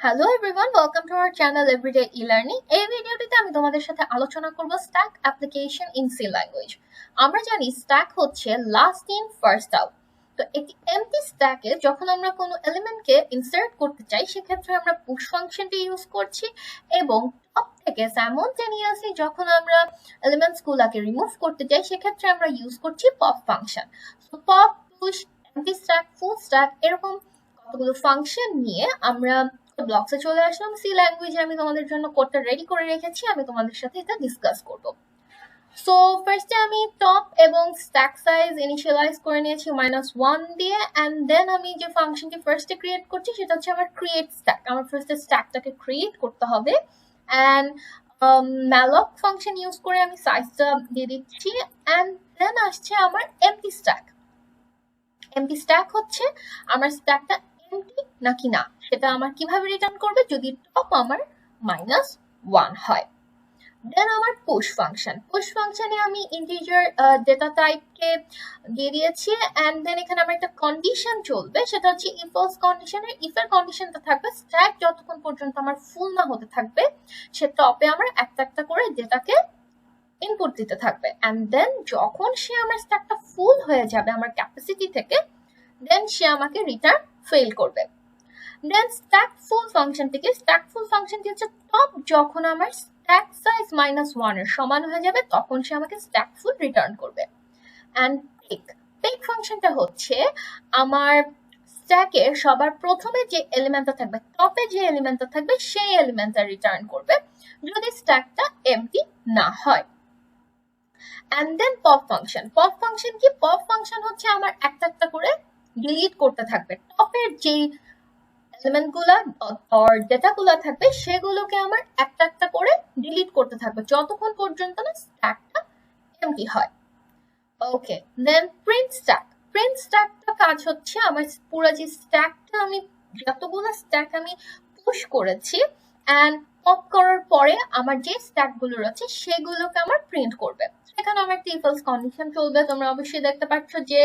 Hello everyone, welcome to our channel everyday e-learning. এই ভিডিওটিতে আমি তোমাদের সাথে আলোচনা করব stack application in C language. আমরা জানি স্ট্যাক হচ্ছে লাস্ট ইন ফার্স্ট আউট। তো একটি এমটি স্ট্যাকে যখন আমরা কোনো এলিমেন্টকে ইনসার্ট করতে চাই সেক্ষেত্রে আমরা পুশ ফাংশনটি ইউজ করছি, এবং টপ থেকে সাইমultaneously যখন আমরা এলিমেন্টসগুলোকে রিমুভ করতে চাই সেক্ষেত্রে আমরা ইউজ করছি পপ ফাংশন। তো pop, push, empty stack, full stack এরকম কতগুলো ফাংশন নিয়ে আমরা ব্লকসে চলে আসলাম। সি ল্যাঙ্গুয়েজে আমি তোমাদের জন্য কোডটা রেডি করে রেখেছি, আমি তোমাদের সাথে এটা ডিসকাস করব। সো ফার্স্টে আমি টপ এবং স্ট্যাক সাইজ ইনিশিয়ালাইজ করে নিয়েছি -1 দিয়ে, অ্যান্ড দেন আমি যে ফাংশনটি ফার্স্টে ক্রিয়েট করছি সেটা হচ্ছে আমার ক্রিয়েট স্ট্যাক। আমার ফার্স্টে স্ট্যাকটাকে ক্রিয়েট করতে হবে, অ্যান্ড malloc ফাংশন ইউজ করে আমি সাইজটা দিয়ে দিচ্ছি, অ্যান্ড দেন আসছে আমার এমটি স্ট্যাক। এমটি স্ট্যাক হচ্ছে আমার স্ট্যাকটা এমটি নাকি না সেটা আমার কিভাবে রিটার্ন করবে যদি টপ আমার -1 হয়। দেন আমার পুশ ফাংশনে আমি ইন্টিজার ডেটা টাইপকে দিয়ে দিয়েছি, এন্ড দেন এখানে আমার একটা কন্ডিশন চলবে, সেটা হচ্ছে ইফ এলস কন্ডিশনের ইফের কন্ডিশনটা থাকবে স্ট্যাক যতক্ষণ পর্যন্ত আমার ফুল না হতে থাকবে সে টপে আমার একটা একটা করে ডেটাকে ইনপুট দিতে থাকবে, এন্ড দেন যখন সে আমার স্ট্যাকটা ফুল হয়ে যাবে আমার ক্যাপাসিটি থেকে দেন সে আমাকে রিটার্ন ফেল করবে। দেন স্ট্যাকফুল ফাংশনটি হচ্ছে টপ যখন আমার স্ট্যাক সাইজ -1 এর সমান হয়ে যাবে তখন সে আমাকে স্ট্যাকফুল রিটার্ন করবে। অ্যান্ড পিক ফাংশনটা হচ্ছে আমার স্ট্যাকের সবার প্রথমে যে এলিমেন্টটা থাকবে, টপে যে এলিমেন্টটা থাকবে সেই এলিমেন্টটা রিটার্ন করবে যদি স্ট্যাকটা এমটি না হয়। অ্যান্ড দেন পপ ফাংশন কি? পপ ফাংশন হচ্ছে আমার একটা একটা করে ডিলিট করতে থাকবে, টপের যেই এলিমেন্টগুলো আর ডেটাগুলো থাকবে সেগুলোকে আমার একটা একটা করে ডিলিট করতে থাকবে যতক্ষণ পর্যন্ত না স্ট্যাকটা এমটি হয়। ওকে, দেন প্রিন্ট স্ট্যাকটা কাজ হচ্ছে আমার পুরো যে স্ট্যাকটা আমি যতগুলো স্ট্যাক আমি পুশ করেছি এন্ড পপ করার পরে আমার যে স্ট্যাকগুলো রয়েছে সেগুলোকে আমার প্রিন্ট করবে। এখানে আমার একটা ইফ এলস কন্ডিশন চলবে। তোমরা অবশ্যই দেখতে পাচ্ছ যে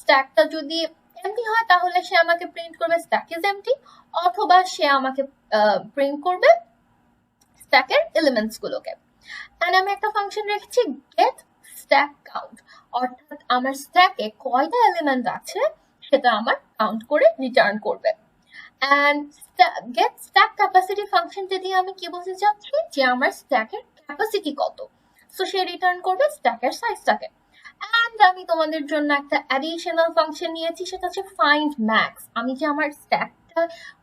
স্ট্যাকটা যদি এমটি হয় তাহলে সে আমাকে প্রিন্ট করবে স্ট্যাক ইজ এমটি, অথবা সে আমাকে প্রিন্ট করবে স্ট্যাকের এলিমেন্টস গুলোকে। এন্ড আমি একটা ফাংশন রেখেছি গেট স্ট্যাক কাউন্ট, অর্থাৎ আমার স্ট্যাকে কয়টা এলিমেন্ট আছে সেটা আমার কাউন্ট করে রিটার্ন করবে। এন্ড গেট স্ট্যাক ক্যাপাসিটি ফাংশনটা দিয়ে আমি কি বলতে চাচ্ছি যে আমার স্ট্যাকের ক্যাপাসিটি কত, সো সে রিটার্ন করবে স্ট্যাকের সাইজটাকে। এন্ড আমি তোমাদের জন্য একটা অ্যাডিশনাল ফাংশন নিয়েছি, সেটা হচ্ছে ফাইন্ড ম্যাক্স। আমি যে আমার স্ট্যাকটা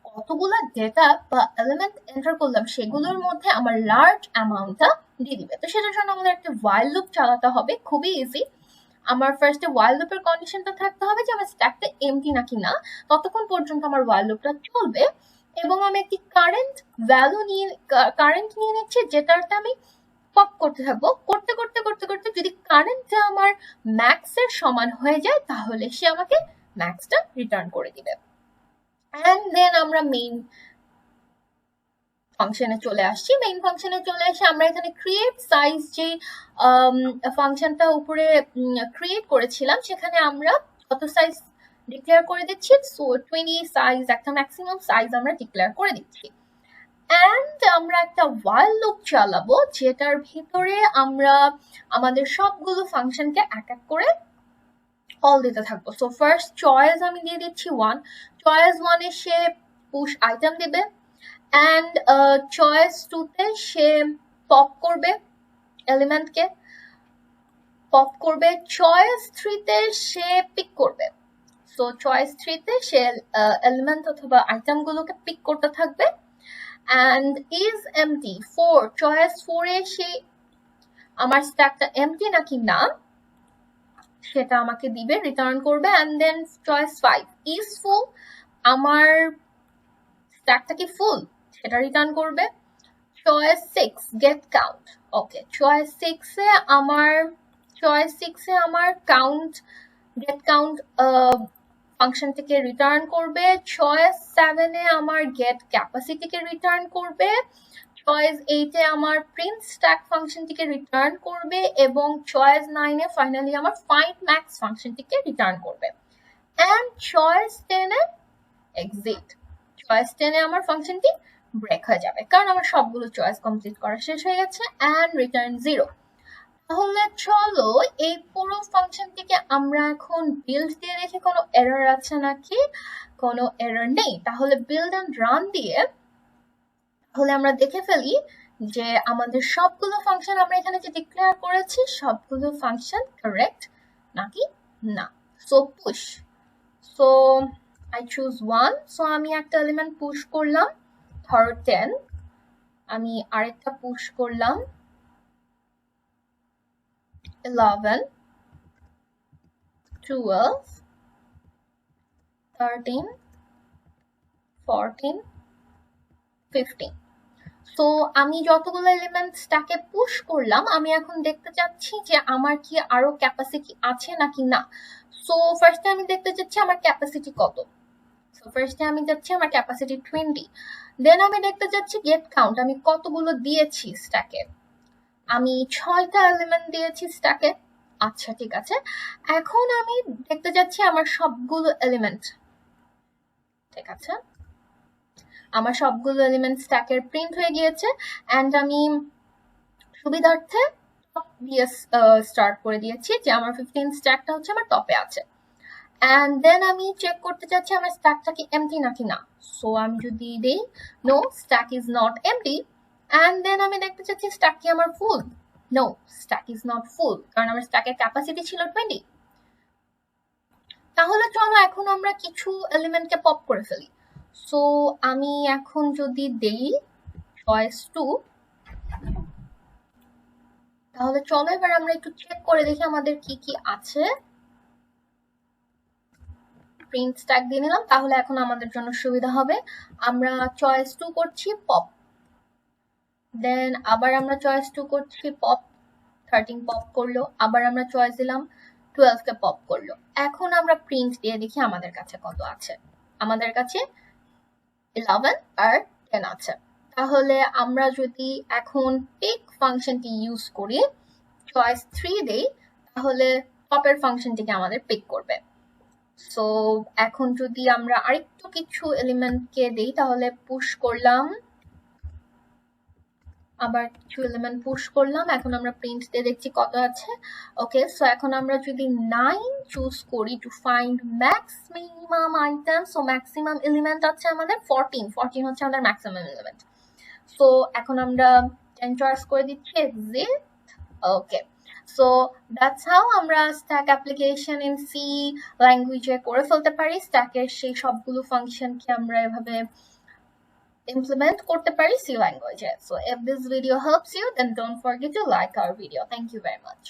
কতগুলো ডেটা বা এলিমেন্ট এন্টার করলাম সেগুলোর মধ্যে আমার লার্জ অ্যামাউন্টটা দিয়ে দিবে। তো সেটার জন্য আমাদের একটা while লুপ চালাতে হবে, খুবই ইজি। আমার ফার্স্টে while লুপের কন্ডিশনটা থাকতে হবে যে আমার স্ট্যাকটা এমটি নাকি না, ততক্ষণ পর্যন্ত আমার while লুপটা চলবে, এবং আমি একটি কারেন্ট নিয়ে নিচ্ছি যেটাতে আমি পপ করতে থাকবো। করতে করতে করতে করতে যদি কারেন্টটা আমার ম্যাক্সের সমান হয়ে যায় তাহলে সে আমাকে ম্যাক্সটা রিটার্ন করে দিবে। এন্ড দেন আমরা মেইন ফাংশনে চলে আসছি। মেইন ফাংশনে চলে এসে আমরা এখানে ক্রিয়েট সাইজ যে ফাংশনটা উপরে ক্রিয়েট করেছিলাম সেখানে আমরা কত সাইজ ডিক্লেয়ার করে দিচ্ছি, সো 20 সাইজ, একটা ম্যাক্সিমাম সাইজ আমরা ডিক্লেয়ার করে দিচ্ছি। এন্ড আমরা একটা while লুপ চালাবো যেটার ভিতরে আমরা আমাদের সবগুলো ফাংশনকে এক এক করে কল দিতে থাকবো। সো ফার্স্ট চয়েস আমি দিয়ে দিচ্ছি 1, চয়েস 1 এ সে পুশ আইটেম দিবে, এন্ড চয়েস 2 তে সে পপ করবে এলিমেন্টকে, পপ করবে। চয়েস 3 তে সে পিক করবে, সো চয়েস 3 তে সে এলিমেন্ট অথবা আইটেমগুলোকে পিক করতে থাকবে। and is empty 4, choice 4 এ সে আমার স্ট্যাকটা এমটি নাকি না সেটা আমাকে দিবে, রিটার্ন করবে। and then choice 5 is full, আমার স্ট্যাকটা কি ফুল সেটা রিটার্ন করবে। choice 6 get count, ওকে, choice 6 এ আমার কাউন্ট get count ফাংশন থেকে রিটার্ন করবে। চয়েস 7 এ আমার গেট ক্যাপাসিটিকে রিটার্ন করবে। চয়েস 8 এ আমার প্রিন্ট স্ট্যাক ফাংশনটিকে রিটার্ন করবে, এবং চয়েস 9 এ ফাইনালি আমার ফাইন্ড ম্যাক্স ফাংশনটিকে রিটার্ন করবে। এন্ড চয়েস 10 এ এক্সিট, চয়েস 10 এ আমার ফাংশনটি ব্রেক হয়ে যাবে, কারণ আমার সবগুলো চয়েস কমপ্লিট করা শেষ হয়ে গেছে। And return 0। তাহলে চলো এই পুরো ফাংশনটিকে আমরা এখন বিল্ড দিয়ে দেখি কোনো এরর আছে নাকি। কোনো এরর নেই। তাহলে বিল্ড অ্যান্ড রান দিয়ে তাহলে আমরা দেখে ফেলি যে আমাদের সবগুলো ফাংশন আমরা এখানে যে ডিক্লেয়ার করেছি সবগুলো ফাংশন কারেক্ট নাকি না। So push. So I choose 1. So আমি একটা এলিমেন্ট পুশ করলাম, ধরো 10। আমি আরেকটা পুশ করলাম 11, 12, 13, 14, 15। সো আমি যতগুলো এলিমেন্ট স্ট্যাকে পুশ করলাম আমি এখন দেখতে চাচ্ছি যে আমার কি আরো ক্যাপাসিটি আছে নাকি না। সো ফার্স্টে আমি দেখতে চাচ্ছি আমার ক্যাপাসিটি কত। সো ফার্স্টে আমি যাচ্ছি আমার ক্যাপাসিটি 20। দেন আমি দেখতে চাচ্ছি গেট কাউন্ট, আমি কতগুলো দিয়েছি স্ট্যাকে। আমি 6টা এলিমেন্ট দিয়েছি স্ট্যাকে। আচ্ছা ঠিক আছে, এখন আমি দেখতে যাচ্ছি আমার সবগুলো এলিমেন্ট। ঠিক আছে, আমার সবগুলো এলিমেন্ট স্ট্যাকের প্রিন্ট হয়ে গিয়েছে। অ্যান্ড আমি সুবিধার্থে টপ দিয়ে স্টার্ট করে দিয়েছি যে আমার 15 স্ট্যাকটা হচ্ছে আমার টপে আছে। অ্যান্ড দেন আমি চেক করতে চাচ্ছি আমার স্ট্যাকটা কি এমটি নাকি না। সো আমি যদি দেই no stack is not empty, and then আমি দেখতে চাচ্ছি স্ট্যাক কি আমার full. No stack is not full, কারণ আমার স্ট্যাকের ক্যাপাসিটি ছিল 20। তাহলে চলো এখন আমরা কিছু এলিমেন্টকে পপ করে ফেলি। সো আমি এখন যদি দেই চয়েস 2, তাহলে চলো এবার আমরা একটু চেক করে দেখি আমাদের কি কি আছে। প্রিন্ট স্ট্যাক দিয়ে নিলাম, তাহলে এখন আমাদের জন্য সুবিধা হবে। আমরা চয়েস 2 করছি পপ, দেন আবার আমরা চয়েস 2 করছি পপ, 13 পপ করলো। আবার আমরা চয়েস দিলাম 12 কে পপ করলো। এখন আমরা প্রিন্ট দিয়ে দেখি আমাদের কাছে কত আছে। আমাদের কাছে 11 আর 10 আছে। তাহলে আমরা যদি এখন পিক ফাংশনটি ইউজ করি, চয়েস 3 দেই, তাহলে পপের ফাংশনটিকে আমাদের পিক করবে। সো এখন যদি আমরা আরেকটু কিছু এলিমেন্টকে দেই, তাহলে পুশ করলাম, আবার কিছু এলিমেন্ট পুশ করলাম। এখন আমরা প্রিন্ট দিয়ে দেখছি কত আছে। ওকে, সো এখন আমরা যদি 9 চুজ করি to find maximum item, so maximum element আছে আমাদের 14 হচ্ছে আমাদের ম্যাক্সিমাম এলিমেন্ট। সো এখন আমরা 10 চয়েস করে দিচ্ছি exit. Okay, so that's how আমরা স্ট্যাক অ্যাপ্লিকেশন ইন সি ল্যাঙ্গুয়েজে করে ফেলতে পারি। স্ট্যাকের সেই সবগুলো ফাংশনকে আমরা এভাবে implement করতে পারি C language. So if this video helps you, then don't forget to like our video. Thank you very much.